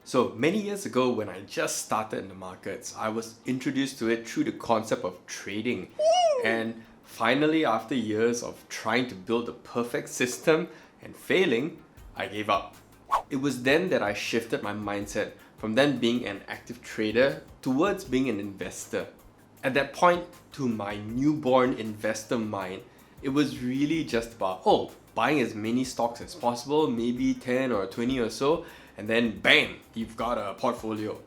So many years ago when I just started in the markets, I was introduced to it through the concept of trading. And finally, after years of trying to build the perfect system and failing, I gave up. It was then that I shifted my mindset from then being an active trader towards being an investor. At that point, to my newborn investor mind, it was really just about, buying as many stocks as possible, maybe 10 or 20 or so, and then bam, you've got a portfolio.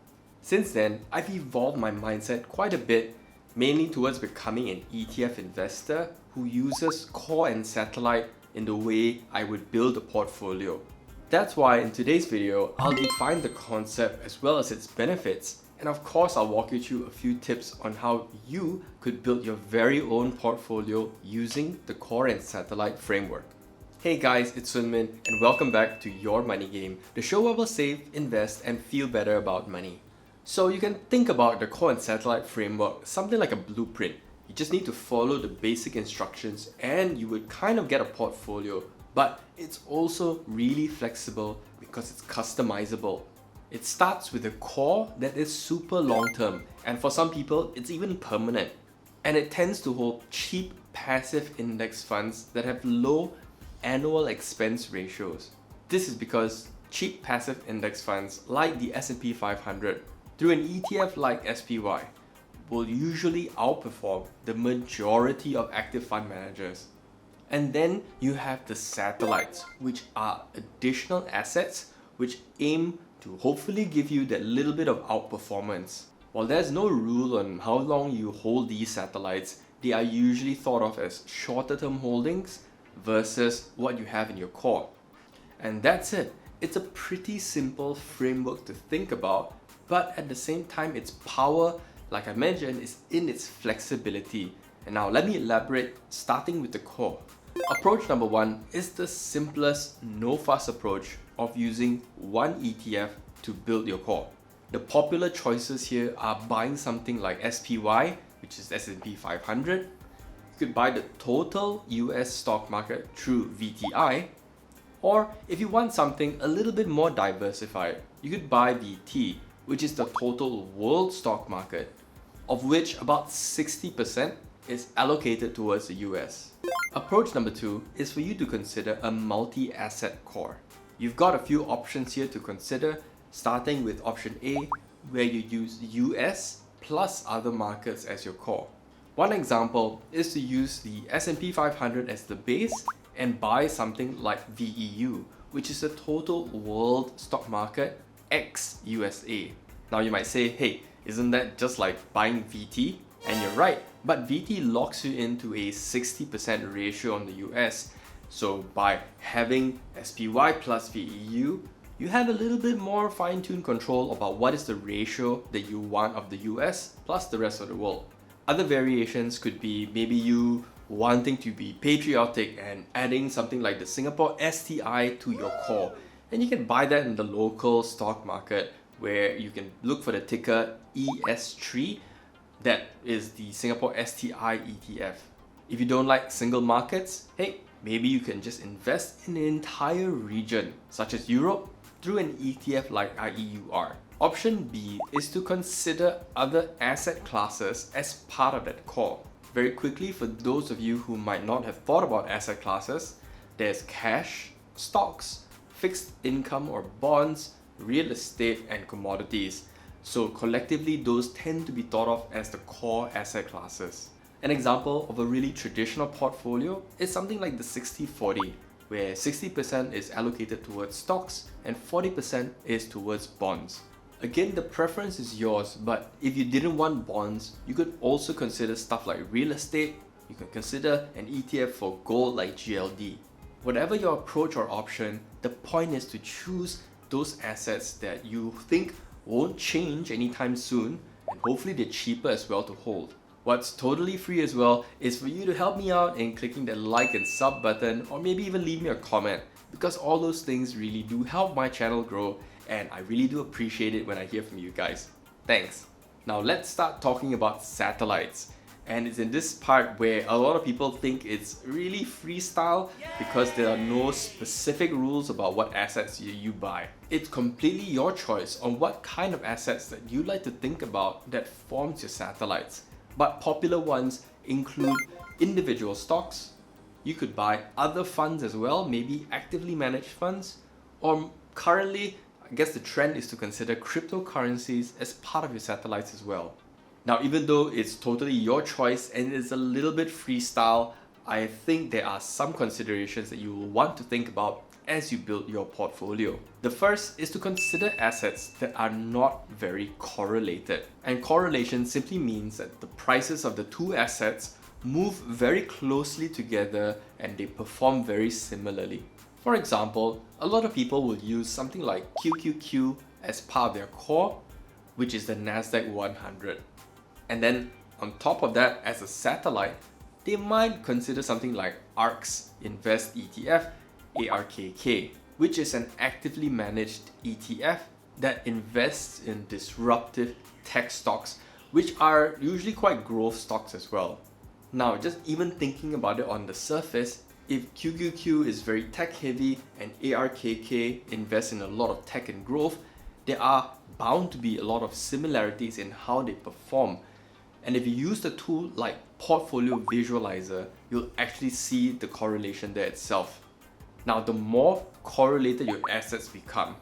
Since then, I've evolved my mindset quite a bit, mainly towards becoming an ETF investor who uses core and satellite in the way I would build a portfolio. That's why in today's video, I'll define the concept as well as its benefits, and of course I'll walk you through a few tips on how you could build your very own portfolio using the core and satellite framework. Hey guys, it's Sunmin and welcome back to Your Money Game, the show where we'll save, invest and feel better about money. So you can think about the core and satellite framework something like a blueprint. You just need to follow the basic instructions and you would kind of get a portfolio, but it's also really flexible because it's customizable. It starts with a core that is super long term, and for some people it's even permanent. And it tends to hold cheap passive index funds that have low annual expense ratios. This is because cheap passive index funds like the S&P 500 through an ETF like SPY will usually outperform the majority of active fund managers. And then you have the satellites, which are additional assets which aim to hopefully give you that little bit of outperformance. While there's no rule on how long you hold these satellites, they are usually thought of as shorter term holdings versus what you have in your core. And that's it. It's a pretty simple framework to think about, but at the same time its power, like I mentioned, is in its flexibility. And now let me elaborate, starting with the core. Approach number one is the simplest, no-fuss approach of using one ETF to build your core. The popular choices here are buying something like SPY, which is S&P 500. You could buy the total US stock market through VTI, or if you want something a little bit more diversified, you could buy VT, which is the total world stock market, of which about 60% is allocated towards the US. Approach number two is for you to consider a multi-asset core. You've got a few options here to consider, starting with option A, where you use US plus other markets as your core. One example is to use the S&P 500 as the base and buy something like VEU, which is the total world stock market ex-USA. Now you might say, hey, isn't that just like buying VT? And you're right, but VT locks you into a 60% ratio on the US. So by having SPY plus VEU, you have a little bit more fine-tuned control about what is the ratio that you want of the US plus the rest of the world. Other variations could be maybe you wanting to be patriotic and adding something like the Singapore STI to your core. And you can buy that in the local stock market where you can look for the ticker ES3. That is the Singapore STI ETF. If you don't like single markets, hey, maybe you can just invest in an entire region, such as Europe, through an ETF like IEUR. Option B is to consider other asset classes as part of that core. Very quickly, for those of you who might not have thought about asset classes, there's cash, stocks, fixed income or bonds, real estate and commodities. So collectively, those tend to be thought of as the core asset classes. An example of a really traditional portfolio is something like the 60-40, where 60% is allocated towards stocks and 40% is towards bonds. Again, the preference is yours, but if you didn't want bonds, you could also consider stuff like real estate. You can consider an ETF for gold like GLD. Whatever your approach or option, the point is to choose those assets that you think won't change anytime soon, and hopefully they're cheaper as well to hold. What's totally free as well is for you to help me out in clicking that like and sub button, or maybe even leave me a comment, because all those things really do help my channel grow and I really do appreciate it when I hear from you guys. Thanks. Now let's start talking about satellites. And it's in this part where a lot of people think it's really freestyle because there are no specific rules about what assets you buy. It's completely your choice on what kind of assets that you like to think about that forms your satellites. But popular ones include individual stocks. You could buy other funds as well, maybe actively managed funds, or currently, I guess the trend is to consider cryptocurrencies as part of your satellites as well. Now, even though it's totally your choice and it's a little bit freestyle, I think there are some considerations that you will want to think about as you build your portfolio. The first is to consider assets that are not very correlated. And correlation simply means that the prices of the two assets move very closely together and they perform very similarly. For example, a lot of people will use something like QQQ as part of their core, which is the Nasdaq 100. And then on top of that, as a satellite, they might consider something like ARK's Invest ETF, ARKK, which is an actively managed ETF that invests in disruptive tech stocks, which are usually quite growth stocks as well. Now, just even thinking about it on the surface, if QQQ is very tech heavy and ARKK invests in a lot of tech and growth, there are bound to be a lot of similarities in how they perform. And if you use the tool like Portfolio Visualizer, you'll actually see the correlation there itself. Now, the more correlated your assets become,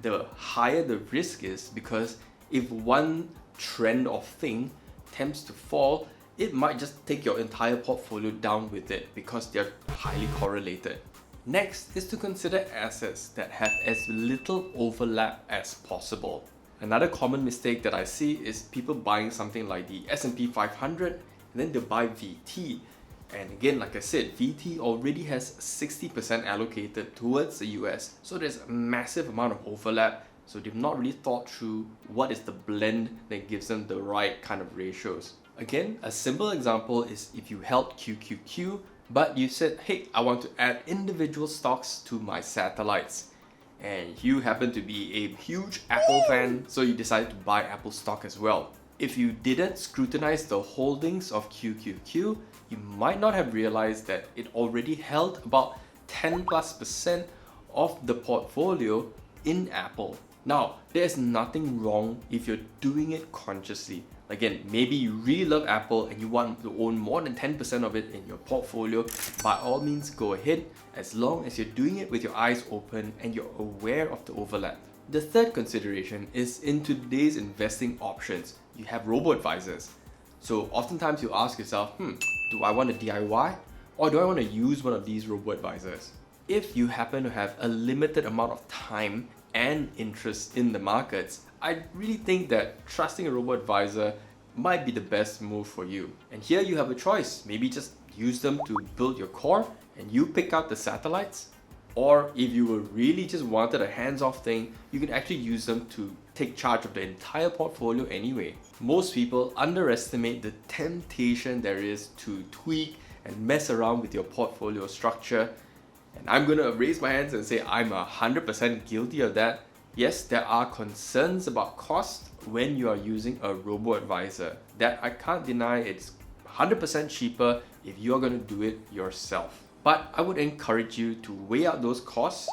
the higher the risk is, because if one trend or thing tends to fall, it might just take your entire portfolio down with it because they're highly correlated. Next is to consider assets that have as little overlap as possible. Another common mistake that I see is people buying something like the S&P 500 and then they buy VT. And again, like I said, VT already has 60% allocated towards the US, so there's a massive amount of overlap. So they've not really thought through what is the blend that gives them the right kind of ratios. Again, a simple example is if you held QQQ, but you said, hey, I want to add individual stocks to my satellites. And you happen to be a huge Apple fan, so you decided to buy Apple stock as well. If you didn't scrutinize the holdings of QQQ, you might not have realized that it already held about 10+% of the portfolio in Apple. Now, there's nothing wrong if you're doing it consciously. Again, maybe you really love Apple and you want to own more than 10% of it in your portfolio. By all means, go ahead, as long as you're doing it with your eyes open and you're aware of the overlap. The third consideration is in today's investing options, you have robo-advisors. So oftentimes you ask yourself, do I want to DIY or do I want to use one of these robo-advisors? If you happen to have a limited amount of time and interest in the markets, I really think that trusting a robo-advisor might be the best move for you. And here you have a choice. Maybe just use them to build your core and you pick out the satellites. Or if you were really just wanted a hands-off thing, you can actually use them to take charge of the entire portfolio anyway. Most people underestimate the temptation there is to tweak and mess around with your portfolio structure. And I'm gonna raise my hands and say I'm 100% guilty of that. Yes, there are concerns about cost when you are using a robo-advisor. That I can't deny, it's 100% cheaper if you are going to do it yourself. But I would encourage you to weigh out those costs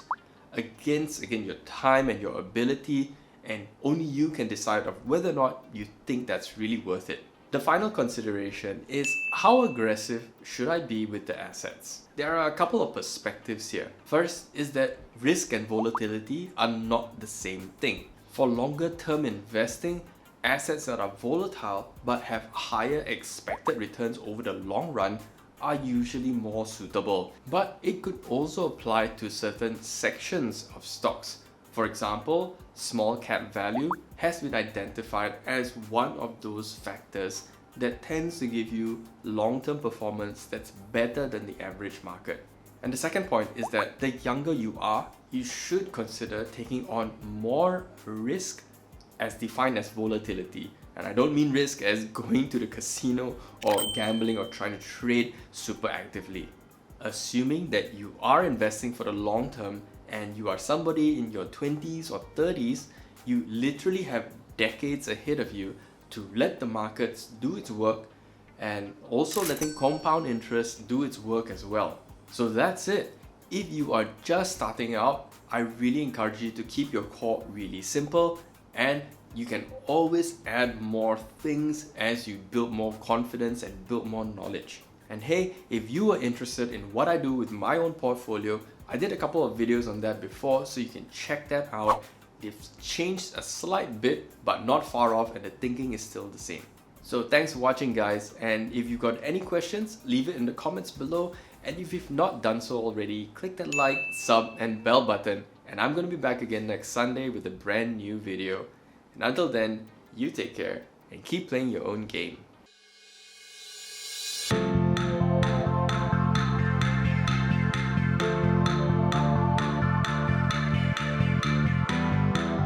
against, again, your time and your ability, and only you can decide of whether or not you think that's really worth it. The final consideration is how aggressive should I be with the assets? There are a couple of perspectives here. First is that risk and volatility are not the same thing. For longer term investing, assets that are volatile but have higher expected returns over the long run are usually more suitable. But it could also apply to certain sections of stocks. For example, small cap value has been identified as one of those factors that tends to give you long-term performance that's better than the average market. And the second point is that the younger you are, you should consider taking on more risk as defined as volatility. And I don't mean risk as going to the casino or gambling or trying to trade super actively. Assuming that you are investing for the long term and you are somebody in your 20s or 30s, you literally have decades ahead of you to let the markets do its work and also letting compound interest do its work as well. So that's it. If you are just starting out, I really encourage you to keep your core really simple, and you can always add more things as you build more confidence and build more knowledge. And hey, if you are interested in what I do with my own portfolio, I did a couple of videos on that before, so you can check that out. It's changed a slight bit, but not far off, and the thinking is still the same. So thanks for watching, guys, and if you've got any questions, leave it in the comments below, and if you've not done so already, click that like, sub and bell button, and I'm going to be back again next Sunday with a brand new video. And until then, you take care and keep playing your own game.